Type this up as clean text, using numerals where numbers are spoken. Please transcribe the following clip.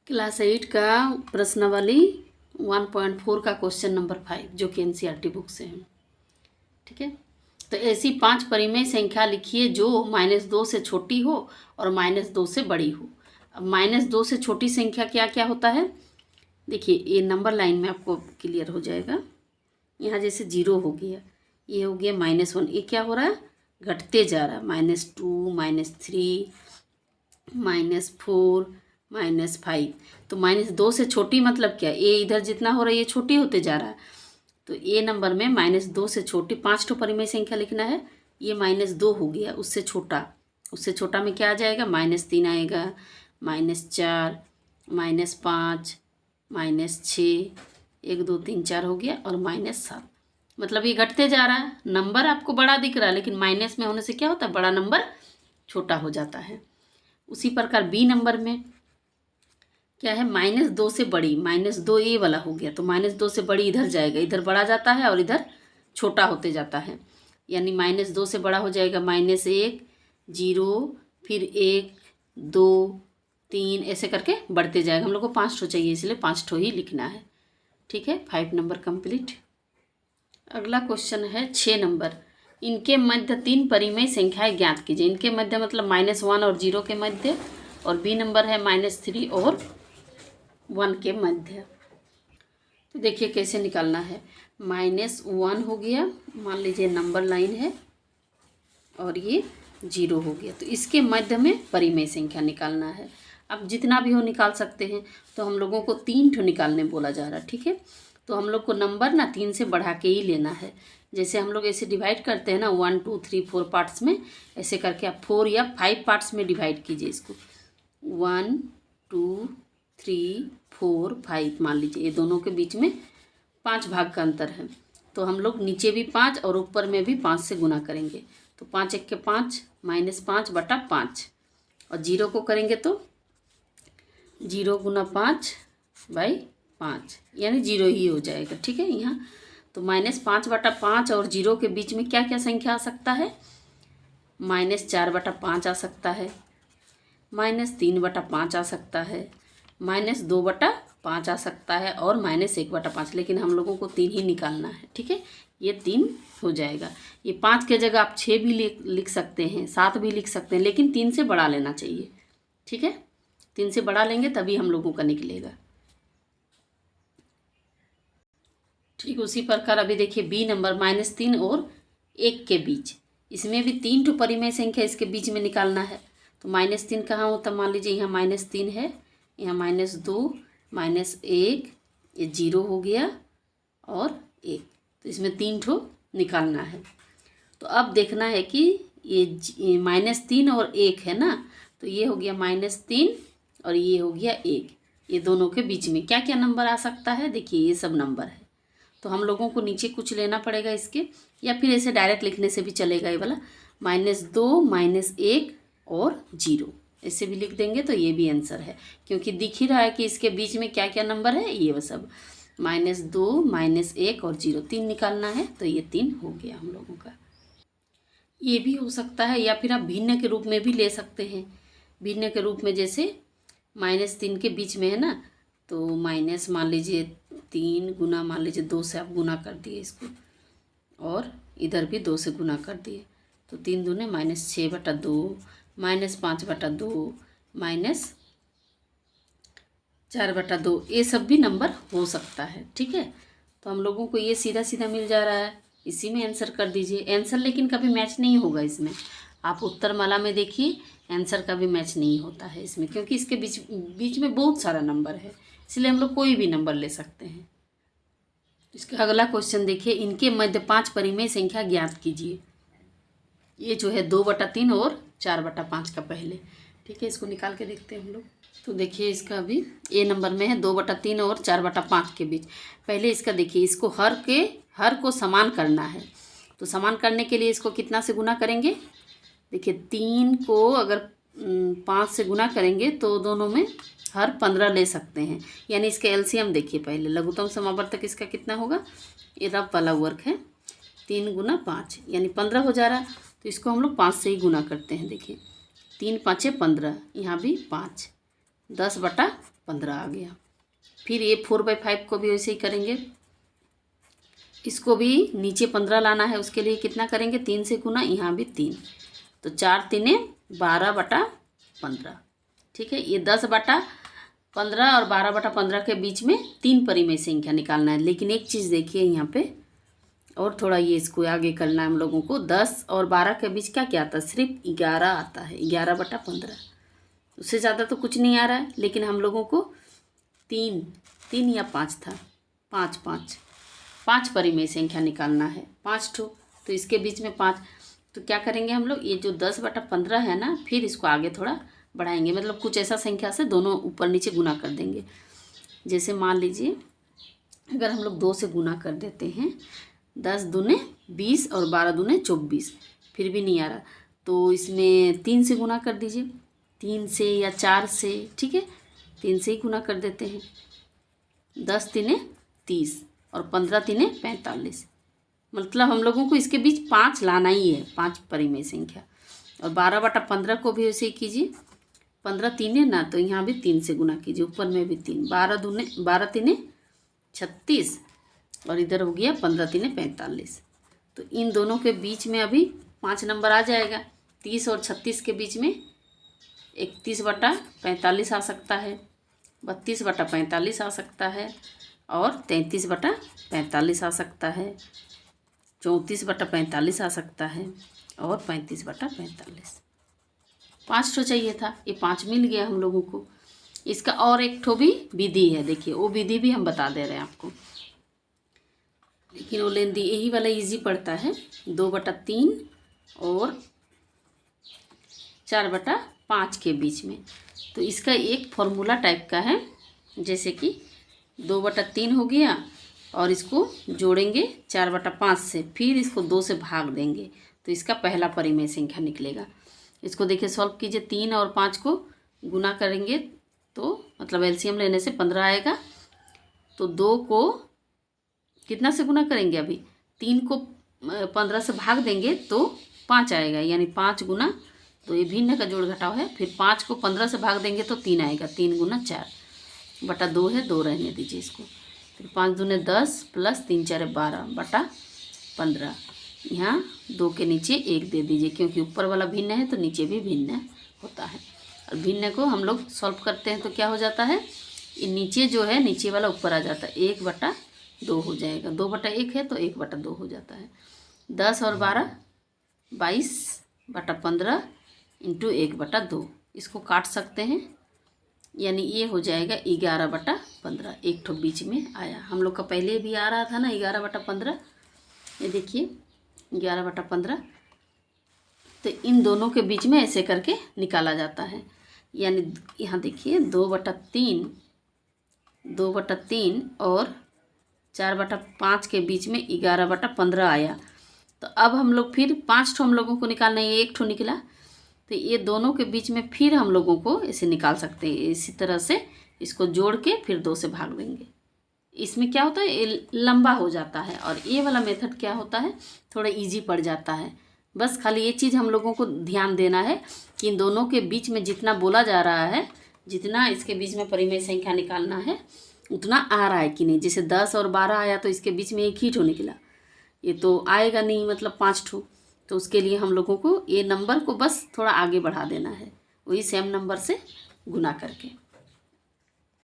Class 8 का प्रश्नावली 1.4 का क्वेश्चन नंबर 5 जो कि एनसीईआरटी बुक से है। ठीक है, तो ऐसी 5 परिमेय संख्या लिखिए जो -2 से छोटी हो और -2 से बड़ी हो। अब -2 से छोटी संख्या क्या क्या होता है, देखिए ये नंबर लाइन में आपको क्लियर हो जाएगा। यहाँ जैसे 0 हो गया, ये हो गया -1, ये क्या हो रहा है, घटते जा रहा है, -2, -3, -4, -5। तो -2 से छोटी मतलब क्या, ये इधर जितना हो रहा है ये छोटी होते जा रहा है। तो ए नंबर में -2 से छोटी 5 ठो परिमेय संख्या लिखना है। ये -2 हो गया, उससे छोटा, उससे छोटा में क्या आ जाएगा, -3 आएगा, -4, -5, -6, 1 2 3 4 हो गया, और -7। मतलब ये घटते जा रहा है, नंबर आपको बड़ा दिख रहा है लेकिन माइनस में होने से क्या होता है, बड़ा नंबर छोटा हो जाता है। उसी प्रकार बी नंबर में क्या है, -2 से बड़ी, -2 ये वाला हो गया, तो -2 से बड़ी इधर जाएगा, इधर बड़ा जाता है और इधर छोटा होते जाता है। यानी -2 से बड़ा हो जाएगा -1, 0, फिर 1, 2, 3, ऐसे करके बढ़ते जाएगा। हम लोग को 5 ठो चाहिए, इसलिए 5 ठो ही लिखना है। ठीक है, 5 नंबर कंप्लीट। अगला क्वेश्चन है 6 नंबर। इनके मध्य 3 परिमेय संख्याएं ज्ञात कीजिए। इनके मध्य मतलब -1 और 0 के मध्य, और बी नंबर है -3 और 1 के मध्य। तो देखिए कैसे निकालना है। -1 हो गया, मान लीजिए नंबर लाइन है, और ये 0 हो गया, तो इसके मध्य में परिमेय संख्या निकालना है। अब जितना भी हो निकाल सकते हैं, तो हम लोगों को 3 ठो निकालने बोला जा रहा है। ठीक है, तो हम लोग को नंबर ना 3 से बढ़ा के ही लेना है। जैसे हम लोग ऐसे डिवाइड करते हैं ना 1 2 3 4 पार्ट्स में, ऐसे करके आप 4 या 5 पार्ट्स में डिवाइड कीजिए इसको। 1 2 3 4 5 मान लीजिए, ये दोनों के बीच में 5 भाग का अंतर है, तो हम लोग नीचे भी 5 और ऊपर में भी 5 से गुना करेंगे। तो 5 1 के 5, -5/5, और 0 को करेंगे तो 0 × 5/5, यानी 0 ही हो जाएगा। ठीक है, यहाँ तो -5/5 और 0 के बीच में क्या क्या संख्या आ सकता है, -4/5 आ सकता है, -3/5 आ सकता है, -2/5 आ सकता है, और -1/5। लेकिन हम लोगों को 3 ही निकालना है। ठीक है, ये 3 हो जाएगा। ये 5 के जगह आप 6 भी लिख सकते हैं, 7 भी लिख सकते हैं, लेकिन 3 से बड़ा लेना चाहिए। ठीक है, 3 से बड़ा लेंगे तभी हम लोगों का निकलेगा। ठीक, उसी प्रकार अभी देखिए बी नंबर -3 और 1 के बीच, इसमें भी 3 ठो परिमेय संख्या इसके बीच में निकालना है। तो -3 कहाँ होता, मान लीजिए यहाँ -3 है, यहाँ -2, -1, ये 0 हो गया, और 1, तो इसमें 3 ठो निकालना है। तो अब देखना है कि ये -3 और 1 है ना, तो ये हो गया -3 और ये हो गया 1, ये दोनों के बीच में क्या क्या नंबर आ सकता है, देखिए ये सब नंबर है। तो हम लोगों को नीचे कुछ लेना पड़ेगा इसके, या फिर ऐसे डायरेक्ट लिखने से भी चलेगा, ये वाला -2, -1 और 0, ऐसे भी लिख देंगे तो ये भी आंसर है, क्योंकि दिख ही रहा है कि इसके बीच में क्या क्या नंबर है, ये सब -2, -1 और 0, 3 निकालना है, तो ये 3 हो गया हम लोगों का। ये भी हो सकता है, या फिर आप भिन्न के रूप में भी ले सकते हैं। भिन्न के रूप में जैसे -3 के बीच में है ना, तो माइनस मान लीजिए 3 गुना, मान लीजिए 2 से आप गुना कर दिए इसको, और इधर भी 2 से गुना कर दिए, तो 3 दूने -6/2, -5/2, -4/2, ये सब भी नंबर हो सकता है। ठीक है, तो हम लोगों को ये सीधा सीधा मिल जा रहा है, इसी में आंसर कर दीजिए। आंसर लेकिन कभी मैच नहीं होगा इसमें, आप उत्तरमाला में देखिए आंसर कभी मैच नहीं होता है इसमें, क्योंकि इसके बीच बीच में बहुत सारा नंबर है, इसलिए हम लोग कोई भी नंबर ले सकते हैं। इसका अगला क्वेश्चन देखिए, इनके मध्य 5 परिमेय संख्या ज्ञात कीजिए। ये जो है 2/3 और 4/5 का पहले। ठीक है, इसको निकाल के देखते हैं हम लोग। तो देखिए इसका अभी ए नंबर में है 2/3 और 4/5 के बीच। पहले इसका देखिए, इसको हर को समान करना है, तो समान करने के लिए इसको कितना से गुना करेंगे, देखिए 3 को अगर 5 से गुना करेंगे तो दोनों में हर 15 ले सकते हैं, यानी इसका एलसीएम देखिए पहले, लघुत्तम समावर्तक इसका कितना होगा, ये रफ वाला वर्क है, 3 × 5 यानी 15 हो जा रहा है, तो इसको हम लोग 5 से ही गुना करते हैं। देखिए 3 × 5 = 15, यहाँ भी 5, 10/15 आ गया। फिर ये 4/5 को भी वैसे ही करेंगे, इसको भी नीचे 15 लाना है, उसके लिए कितना करेंगे 3 से गुना, यहाँ भी 3, तो 4 3 12/15। ठीक है, ये 10/15 और 12/15 के बीच में 3 परिमेय संख्या निकालना है। लेकिन एक चीज़ देखिए यहाँ पे, और थोड़ा ये इसको आगे करना है हम लोगों को। 10 और 12 के बीच क्या क्या आता है, सिर्फ 11 आता है, 11/15, उससे ज़्यादा तो कुछ नहीं आ रहा है। लेकिन हम लोगों को 3 या 5 था, 5 परिमेय संख्या निकालना है, 5 ठो, तो इसके बीच में 5, तो क्या करेंगे हम लोग, ये जो 10/15 है ना, फिर इसको आगे थोड़ा बढ़ाएंगे, मतलब कुछ ऐसा संख्या से दोनों ऊपर नीचे गुना कर देंगे। जैसे मान लीजिए अगर हम लोग 2 से गुना कर देते हैं, 10 दूने 20 और 12 दूने 24, फिर भी नहीं आ रहा, तो इसमें 3 से गुना कर दीजिए, 3 से या 4 से, ठीक है, 3 से ही गुना कर देते हैं। 10 3 30 और 15 3 45, मतलब हम लोगों को इसके बीच 5 लाना ही है, 5 परिमेय संख्या। और 12/15 को भी वैसे ही कीजिए, 15 3 ना, तो यहाँ भी 3 से गुना कीजिए, ऊपर में भी 3, 12 3 36 और इधर हो गया 15 3 45। तो इन दोनों के बीच में अभी 5 नंबर आ जाएगा। 30 और 36 के बीच में 31/45 आ सकता है, 32/45 आ सकता है, और 33/45 आ सकता है, 34/45 आ सकता है, और 35/45। 5 ठो चाहिए था, ये 5 मिल गया हम लोगों को। इसका और एक ठो भी विधि है, देखिए वो विधि भी हम बता दे रहे हैं आपको, लेकिन वो लेंदी, यही वाला इजी पड़ता है। 2/3 और 4/5 के बीच में, तो इसका एक फॉर्मूला टाइप का है, जैसे कि 2/3 हो गया और इसको जोड़ेंगे 4/5 से, फिर इसको 2 से भाग देंगे, तो इसका पहला परिमेय संख्या निकलेगा। इसको देखिए सॉल्व कीजिए, 3 और 5 को गुना करेंगे तो मतलब एलसीएम लेने से 15 आएगा, तो 2 को कितना से गुना करेंगे, अभी 3 को 15 से भाग देंगे तो 5 आएगा, यानी 5 गुना, तो ये भिन्न का जोड़ घटाव है। फिर 5 को 15 से भाग देंगे तो 3 आएगा, 3 गुना 4/2 है, 2 रहने दीजिए इसको। फिर 5 दूने 10 प्लस 3 4 12/15, यहाँ 2 के नीचे 1 दे दीजिए, क्योंकि ऊपर वाला भिन्न है तो नीचे भी भिन्न होता है। और भिन्न को हम लोग सॉल्व करते हैं तो क्या हो जाता है, ये नीचे जो है नीचे वाला ऊपर आ जाता है, 1/2 हो जाएगा, 2/1 है तो 1/2 हो जाता है। 10 और 12 22/15 इंटू 1/2, इसको काट सकते हैं, यानी ये हो जाएगा 11/15। एक ठो बीच में आया, हम लोग का पहले भी आ रहा था ना 11/15, ये देखिए 11/15, तो इन दोनों के बीच में ऐसे करके निकाला जाता है। यानी यहाँ देखिए 2/3 और 4/5 के बीच में 11/15 आया। तो अब हम लोग फिर 5 ठो हम लोगों को निकालना है, ये 1 ठो निकला, तो ये दोनों के बीच में फिर हम लोगों को ऐसे निकाल सकते हैं। इसी तरह से इसको जोड़ के फिर 2 से भाग देंगे। इसमें क्या होता है, ये लंबा हो जाता है, और ये वाला मेथड क्या होता है, थोड़ा इजी पड़ जाता है। बस खाली ये चीज़ हम लोगों को ध्यान देना है कि इन दोनों के बीच में जितना बोला जा रहा है, जितना इसके बीच में परिमेय संख्या निकालना है, उतना आ रहा है कि नहीं। जैसे 10 और 12 आया तो इसके बीच में 1 ही ठो निकला, ये तो आएगा नहीं, मतलब 5 ठो। तो उसके लिए हम लोगों को ये नंबर को बस थोड़ा आगे बढ़ा देना है, वही सेम नंबर से गुना करके।